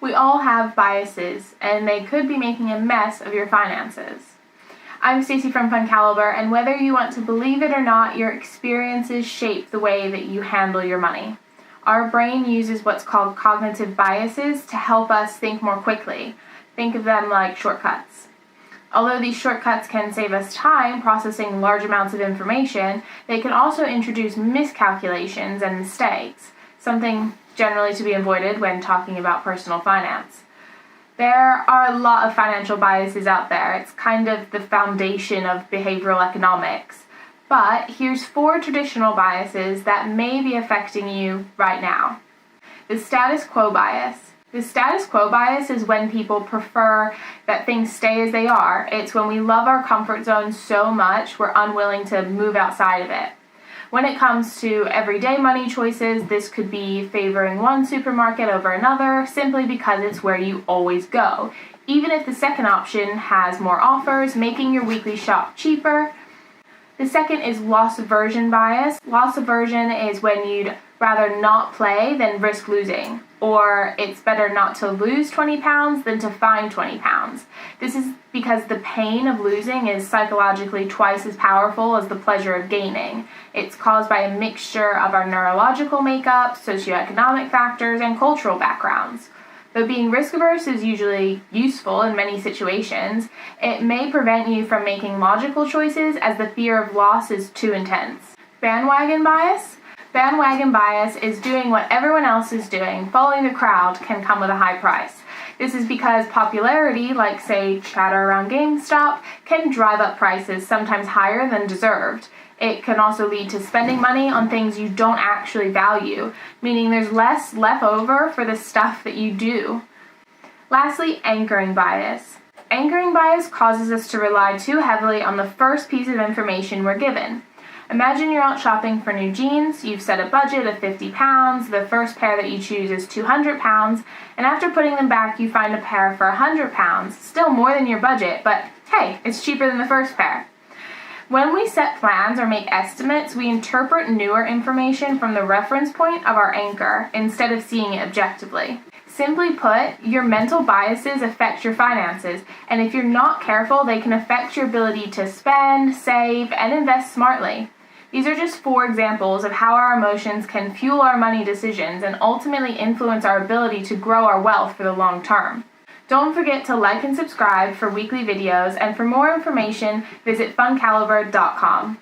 We all have biases, and they could be making a mess of your finances. I'm Staci from Fun Caliber, and whether you want to believe it or not, your experiences shape the way that you handle your money. Our brain uses what's called cognitive biases to help us think more quickly. Think of them like shortcuts. Although these shortcuts can save us time processing large amounts of information, they can also introduce miscalculations and mistakes, something generally to be avoided when talking about personal finance. There are a lot of financial biases out there. It's kind of the foundation of behavioral economics. But here's 4 traditional biases that may be affecting you right now. The status quo bias. The status quo bias is when people prefer that things stay as they are. It's when we love our comfort zone so much we're unwilling to move outside of it. When it comes to everyday money choices, this could be favoring one supermarket over another simply because it's where you always go, even if the second option has more offers, making your weekly shop cheaper. The second is loss aversion bias. Loss aversion is when you'd rather not play than risk losing, or it's better not to lose 20 pounds than to find 20 pounds. This is because the pain of losing is psychologically twice as powerful as the pleasure of gaining. It's caused by a mixture of our neurological makeup, socioeconomic factors, and cultural backgrounds. Though being risk-averse is usually useful in many situations, it may prevent you from making logical choices as the fear of loss is too intense. Bandwagon bias. Bandwagon bias is doing what everyone else is doing. Following the crowd can come with a high price. This is because popularity, like say chatter around GameStop, can drive up prices, sometimes higher than deserved. It can also lead to spending money on things you don't actually value, meaning there's less left over for the stuff that you do. Lastly, anchoring bias. Anchoring bias causes us to rely too heavily on the first piece of information we're given. Imagine you're out shopping for new jeans, you've set a budget of 50 pounds, the first pair that you choose is 200 pounds, and after putting them back you find a pair for 100 pounds, still more than your budget, but hey, it's cheaper than the first pair. When we set plans or make estimates, we interpret newer information from the reference point of our anchor instead of seeing it objectively. Simply put, your mental biases affect your finances, and if you're not careful, they can affect your ability to spend, save, and invest smartly. These are just 4 examples of how our emotions can fuel our money decisions and ultimately influence our ability to grow our wealth for the long term. Don't forget to like and subscribe for weekly videos, and for more information, visit funcaliber.com.